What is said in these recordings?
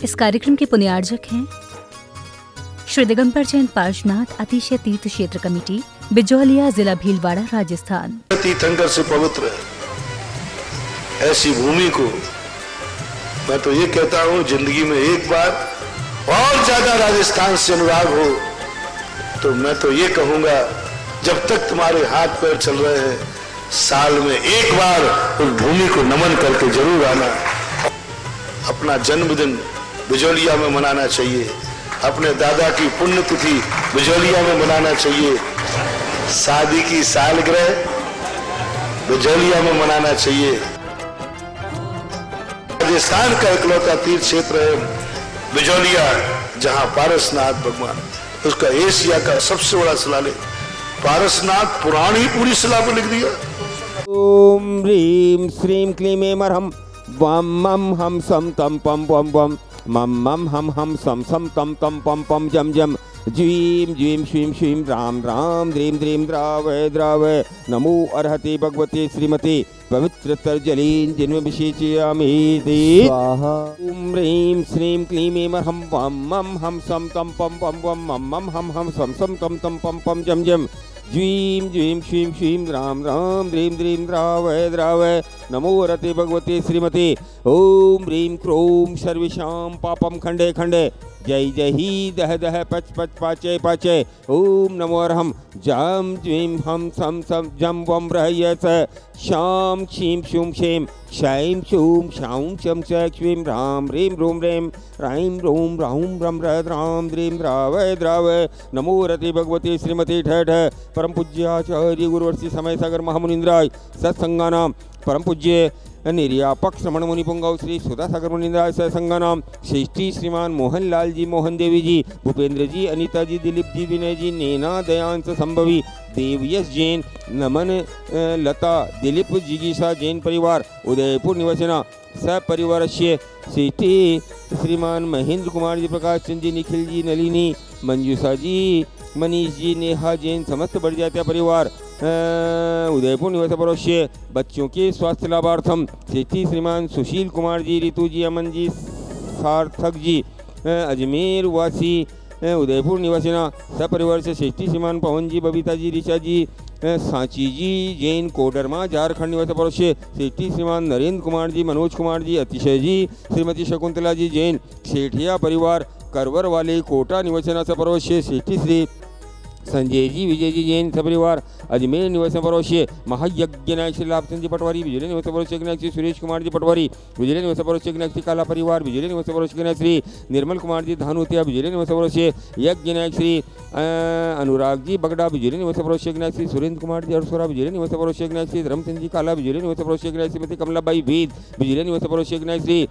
इस कार्यक्रम के पुण्यार्जक हैं श्री दिगंबर जैन पार्श्वनाथ अतिशय तीर्थ क्षेत्र कमेटी, बिजौलिया, जिला भीलवाड़ा, राजस्थान। तीर्थंकर से पवित्र ऐसी भूमि को मैं तो ये कहता हूं, जिंदगी में एक बार और ज्यादा राजस्थान से अनुराग हो तो मैं तो ये कहूंगा, जब तक तुम्हारे हाथ पैर चल रहे हैं, साल में एक बार उस भूमि को नमन करके जरूर आना। अपना जन्मदिन बिजौलिया में मनाना चाहिए, अपने दादा की पुण्यतिथि बिजौलिया में मनाना चाहिए, शादी की सालगिरह बिजौलिया में मनाना चाहिए। राजस्थान का इकलौता तीर्थ क्षेत्र है बिजौलिया, जहां पारसनाथ भगवान, उसका एशिया का सबसे बड़ा शिलालेख, पारसनाथ पुराण ही पूरी शिला पर लिख दिया। ओम ह्रीं श्रीं क्लीं ऐं मरहं वम मम हम सम तम पम पम पम मम मम हम सम सम तम तम पम पम जम जम ज्वीं ज्वीं श्वीं श्वीं राम राम द्रीं द्रीं द्रावय द्रावय नमो अर्हति भगवती श्रीमती पवित्र तर्जलीं जिन्मभिषेचयामि स्वाहा। ओम ह्रीं श्रीं क्लीं ऐं मरहं वम मम हम सम तम पम पम पम मम मम हम सम सम तम तम पम पम जम जम ज्वीं ज्वीं श्वीं श्वीं राम राम द्रीं द्रीं द्रावय द्रावय नमो रते भगवती श्रीमती। ओम ह्रीं क्रों सर्वेषां पापम खंडे खंडे जय जय ही दह दह पच पच पाचे पाचे। ओम नमो अर्हं जम ज्वीं हम सम सम जम वम रहयस शाम क्षीं शूं क्षें क्षैं शूं शां शम क्षीं राम ह्रीं रूं रें राईं रूं राहुं रम राम द्रीं द्रावय द्रावय नमो रते भगवती श्रीमती ठठ। परम पूज्य आचार्य गुरुवर्षि समय सागर महामुनिंद्राय सत्संगानां परम पूज्य निर्यापक श्रमण मुनिपुंगव श्री सुधासागर मुनिंद्राय सत्संगानां श्रेष्ठी श्रीमान मोहन लाल जी, मोहन देवी जी, भूपेंद्र जी, अनीता जी, दिलीप जी, विनय जी, नैना दयांश संभवी, देवयश जैन, नमन लता, दिलीप जिगीषा जैन परिवार, उदयपुर निवासिना सपरिवार श्रेष्ठी श्रीमान महेंद्र कुमार जी, प्रकाश चंद जी, निखिल जी, नलिनी, मंजूषा जी, मनीष जी, नेहा जैन, समस्त बढ़ जात्या परिवार उदयपुर निवास परोश्य बच्चों के स्वास्थ्य लाभार्थम श्रेष्ठी श्रीमान सुशील कुमार जी, रितु जी, अमन जी, सार्थक जी, अजमेर वासी उदयपुर निवासिना सपरिवार से श्रेष्ठी श्रीमान पवन जी, बबीता जी, ऋषा जी, सांची जी जैन, कोडरमा झारखंड निवास परोश्य श्रेष्ठी श्रीमान नरेंद्र कुमार जी, मनोज कुमार जी, अतिशय जी, श्रीमती शकुंतला जी जैन, सेठिया परिवार करवर वाले कोटा निवासिना सपरोश्य श्रेष्ठी श्री संजय जी, विजय जी जैन सपरिवार अजमेर निवास परोश्य महायज्ञ नायक श्री लाभचंद जी पटवारी, बिजली निवास परोश्य नायक श्री सुरेश कुमार जी पटवारी, बिजली निवास परोश्य नायक श्री काला परिवार, बिजली निवास परोश्य नायक श्री निर्मल कुमार जी धानुतिया, बिजली निवास परोश्य यज्ञ नायक श्री अनुराग जी बगड़ा, बिजली निवास परोश्य नायक श्री सुरेंद्र कुमार जी अरसोरा, बिजली निवास परोश्य नायक श्री धर्मचंद जी काला, बिजली निवास परोश्य नायक श्रीमती कमलाबाई वेद, बिजली निवास परोश्य नायक श्री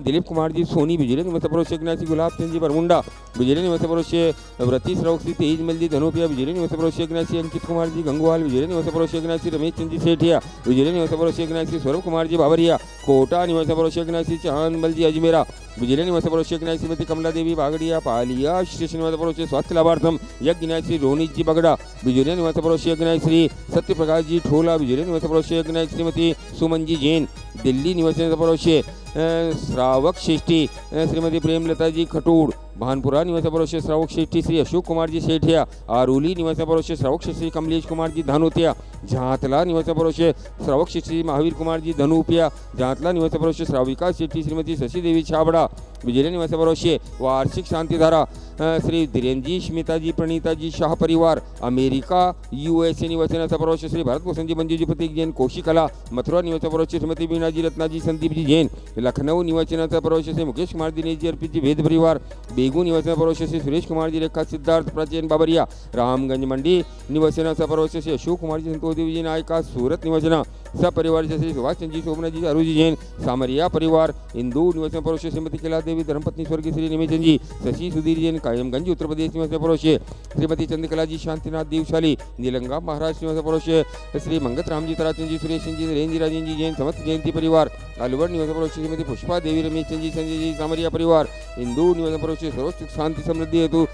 दिलीप कुमार जी सोनी, बिजली निवास परोश्य नायक श्री गुलाब चंद जी बरमुंडा, बिजली निवास परोश्य व्रती श्रवक श्री तेजमल जी धनोपिया, बिजली निवास परोश्य नायक श्री अंकित कुमार जी गंगवाल, बिजली निवास परोश्य नायक श्री रमेश चंद जी सेठिया, बिजली निवास परोश्य नायक श्री सौरभ कुमार जी बावरिया, कोटा निवास परोश्य नायक श्री चांदमल जी अजमेरा, बिजली निवास परोश्य नायक श्रीमती कमला देवी बागड़िया पालिया, श्री निवास परोश्य स्वास्थ्य लाभार्थम यज्ञ नायक श्री रोनित जी बगड़ा, बिजली निवास परोश्य नायक श्री सत्य प्रकाश जी ठोला, बिजली निवास परोश्य नायक श्रीमती सुमन जी जैन, दिल्ली निवास परोश्य श्रावक श्रेष्ठी श्रीमती प्रेमलता जी खटूड़, भानपुरा निवास परोश्य श्रावक श्रेष्ठी श्री अशोक कुमार जी सेठिया, आरोली निवास परोश्य श्रावक श्री कमलेश कुमार जी धानोतिया, झांतला निवास परोश्य श्रावक श्री महावीर कुमार जी धनुपिया, झांतला निवास परोश्य श्राविका श्रेष्ठी श्रीमती शशि देवी छाबड़ा, बिजली निवास परोश्य वार्षिक शांतिधारा श्री धीरेन्द्र जी, स्मिता जी, प्रणीता जी शाह परिवार, अमेरिका USA निवासी परोश्य श्री भारत भूषण जी, मंजू जी प्रतीक जैन, कोशिकला, मथुरा निवास परोश्य श्रीमती बीना जी, रत्ना जी, संदीप जी जैन, लखनऊ निवासी परोश्य श्री मुकेश कुमार दिनेश जी, अर्पित जी वेद परिवार, बेगू निवासी परोश्य श्री सुरेश कुमार जी, रेखा सिद्धार्थ प्राचीन बाबरिया, रामगंज मंडी निवासी परोश्य श्री अशोक कुमार जी, संतोष देवी जी नायका, सूरत निवासी सपरिवार से श्री सुभाष चंद जी, शोभना जी, अरुण जी जैन, सामरिया परिवार, इंदू निवासी परोश्य श्रीमती किला देवी, धर्मपत्नी स्वर्गीय श्री निमिचंद जी, शशि सुधीर जैन, कायमगंज उत्तर प्रदेश निवासी परोश्य श्रीमती चंद्रकला जी, शांतिनाथ देवशाली, नीलंगा महाराष्ट्र निवासी परोश्य श्री मंगत राम जी, तराचंद जी, सुरेश जी, नरेंद्र राजन जी जैन, समस्त जयंती परिवार, अलवर निवासी परोश्य श्रीमती पुष्पा देवी, रमेश चंद जी, संजय जी, सामरिया परिवार, इंदू निवासी परोश्य सर्वोच्च शांति समृद्धि हेतु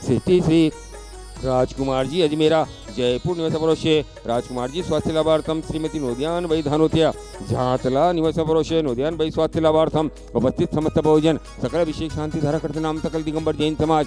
श्री राजकुमार जी अजमेरा, जयपुर निवास परोशे राजकुमार जी स्वास्थ्य लाभार्थम श्रीमती नोदियान भाई धानोतिया झातला निवास परोशे नोदियान भाई स्वास्थ्य लाभार्थम उपस्थित समस्त बहुजन सकल अभिषेक शांति धारा करते नाम सकल दिगंबर जैन समाज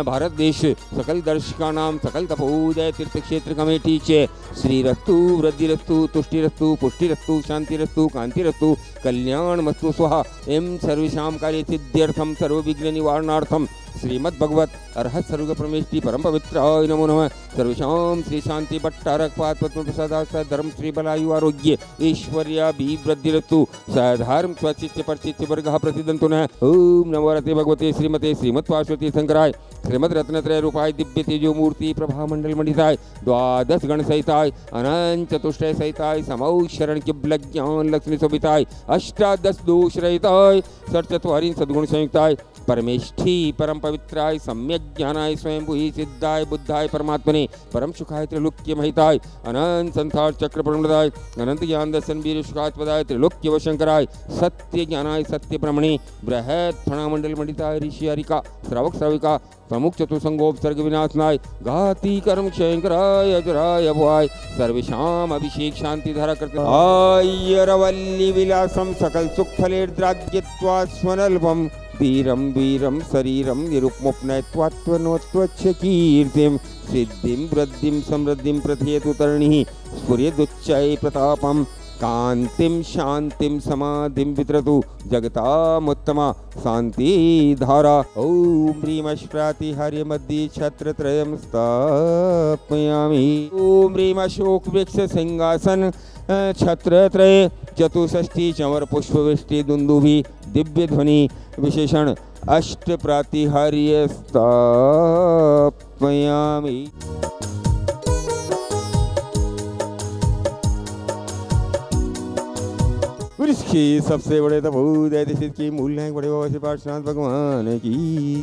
भारत देश सकल दर्शका नाम सकल तपोदय तीर्थ क्षेत्र कमेटी चे श्रीरस्तु वृद्धिरस्तु तुष्टिरस्तु पुष्टिरस्तु शांतिरस्तु कांतिरस्तु कल्याण मस्तु स्वाहा एम सर्वेषां कार्य सिद्ध्यर्थम सर्व विघ्न निवारणार्थम श्रीमद् भगवत अर्हत सर्व परमेष्टि परम पवित्राय नमो नमः सर्वेषां श्री शांति भट्टारक पाद पद्म प्रसादास्ता धर्म श्री बलायु आरोग्य ऐश्वर्या वृद्धिरस्तु साधार्म स्वचित्त परचित्त वर्गः प्रतिदन्तु नः ओम नमो रते भगवते श्रीमते श्रीमत् पार्वती शंकराय श्रीमद् रत्नत्रय रूपाय दिव्य तेजो मूर्ति प्रभा मंडल मंडिताय द्वादश गण सहिताय अनंत चतुष्टय सहिताय समौ शरण किबल ज्ञान लक्ष्मी शोभिताय अष्टादश दोष रहिताय षट्चत्वारिं सद्गुण संयुक्ताय परमेष्ठी परम पवित्राय सम्यक ज्ञानाय स्वयं भूहि सिद्धाय बुद्धाय परमात्मने परम सुखाय त्रिलोक्य महिताय अनंत संसार चक्र प्रमदाय अनंत ज्ञान दर्शन वीर सुखात्पदाय त्रिलोक्य वशंकराय सत्य ज्ञानाय सत्य ब्रह्मणे बृहत् फणामंडल मंडिताय ऋषि हरिका श्रावक श्राविका प्रमुख चतुसंगोपसर्ग विनाशनाय घाती कर्म क्षयंकराय अजराय भवाय सर्वेषाम अभिषेक शांति धारा करते आयरवल्ली विलासम सकल सुख फलेर्द्राग्यत्वा स्वनल्पम धीरम वीरम शरीरम निरुपमुपनयत्वात्वनोत्वच्छ कीर्तिम सिद्धिम वृद्धिम समृद्धिम प्रथयतु तरणिः स्फुरेदुच्चैः प्रतापम कांतिम शांतिम समाधिम वितरतु जगतामुत्तमा शांति धारा ओम ह्रीं अश्प्रातिहार्य मध्ये छत्रत्रयं स्थापयामि ओम ह्रीं अशोक वृक्ष सिंहासन छत्रत्रय चतुष्षष्टि चंवर पुष्पवृष्टि दुंदुभि दिव्य ध्वनि विशेषण अष्ट प्रातिहार्य स्थापयामि। इसके सबसे बड़े तपोदय की मूल हैं बड़े बाबा श्री पार्श्वनाथ भगवान की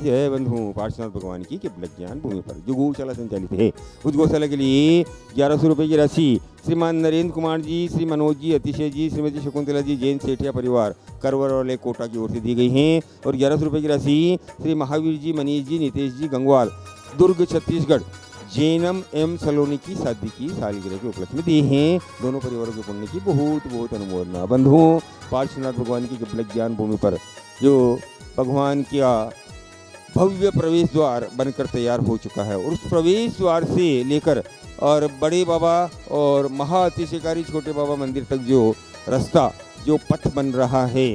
जय। बंधु पार्श्वनाथ भगवान की केवल ज्ञान भूमि पर जो गौशाला संचालित है उस गौशाला के लिए 1100 रुपये की राशि श्रीमान नरेंद्र कुमार जी, श्री मनोज जी, अतिशय जी, श्रीमती शकुंतला जी, जैन सेठिया परिवार करवर वाले कोटा की ओर से दी गई हैं। और 1100 रुपये की राशि श्री महावीर जी, मनीष जी, नितेश जी गंगवाल दुर्ग छत्तीसगढ़ जैनम एम सलोनी की शादी की सालगिरह के उपलक्ष्य में दिए हैं। दोनों परिवारों के पुण्य की बहुत बहुत अनुमोदना। बंधुओं पार्श्वनाथ भगवान की केवल ज्ञान भूमि पर जो भगवान का भव्य प्रवेश द्वार बनकर तैयार हो चुका है और उस प्रवेश द्वार से लेकर और बड़े बाबा और महाअतिशयकारी छोटे बाबा मंदिर तक जो रास्ता जो पथ बन रहा है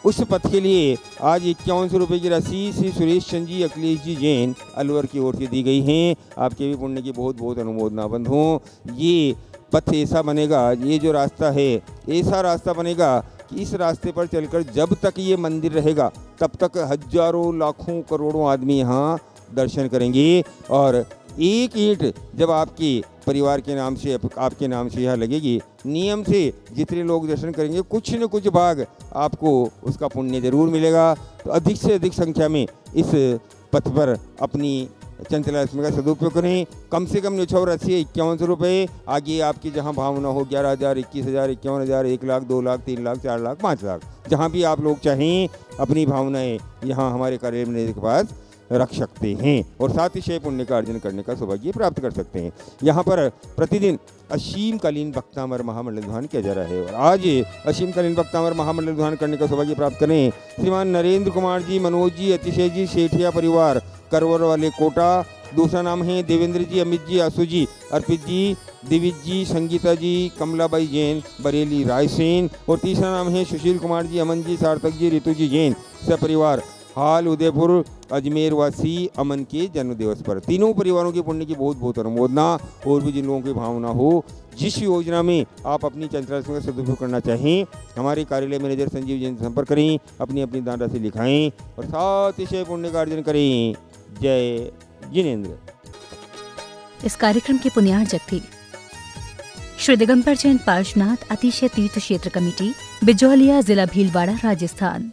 उस पथ के लिए आज 5100 रुपये की राशि श्री सुरेश चंद जी, अखिलेश जी जैन अलवर की ओर से दी गई हैं। आपके भी पुण्य की बहुत बहुत अनुमोदना। बंधुओं ये पथ ऐसा बनेगा, ये जो रास्ता है ऐसा रास्ता बनेगा कि इस रास्ते पर चलकर जब तक ये मंदिर रहेगा तब तक हजारों लाखों करोड़ों आदमी यहाँ दर्शन करेंगे। और एक ईंट जब आपके परिवार के नाम से आपके नाम से यह लगेगी, नियम से जितने लोग दर्शन करेंगे कुछ न कुछ भाग आपको उसका पुण्य जरूर मिलेगा। तो अधिक से अधिक संख्या में इस पथ पर अपनी चंचला लक्ष्मी का सदुपयोग करें। कम से कम निछावर राशि 5100 रुपये। आगे आपकी जहां भावना हो 11,000, 21,000, 51,000, 1 लाख, 2 लाख, 3 लाख, 4 लाख, 5 लाख, जहां भी आप लोग चाहें अपनी भावनाएं यहां हमारे कार्यालय मैनेजर के पास रख सकते हैं और साथ ही क्षय पुण्य का अर्जन करने का सौभाग्य प्राप्त कर सकते हैं। यहाँ पर प्रतिदिन असीमकालीन भक्तामर महामंडल ध्यान किया जा रहा है और आज असीमकालीन भक्तामर महामंडल ध्यान करने का सौभाग्य प्राप्त करें श्रीमान नरेंद्र कुमार जी, मनोज जी, अतिशय जी, सेठिया परिवार करवर वाले कोटा। दूसरा नाम है देवेंद्र जी, अमित जी, आशु जी, अर्पित जी, दिविज जी, संगीता जी, कमलाबाई जैन, बरेली रायसेन। और तीसरा नाम है सुशील कुमार जी, अमन जी, सार्थक जी, ऋतु जी जैन सपरिवार हाल उदयपुर अजमेर वासी अमन के जन्म दिवस पर। तीनों परिवारों के पुण्य की बहुत बहुत अनुमोदना। और भी जिन लोगों की भावना हो जिस योजना में आप अपनी चंचला का सदुपयोग करना चाहें हमारे कार्यालय मैनेजर संजीव जैन से संपर्क करें, अपनी अपनी दान राशि लिखाएं और साथ ही क्षय पुण्य का अर्जन करें। जय जिनेन्द्र। इस कार्यक्रम के पुण्यार्जक थे श्री दिगंबर जैन पार्श्वनाथ अतिशय तीर्थ क्षेत्र कमेटी, बिजौलिया, जिला भीलवाड़ा, राजस्थान।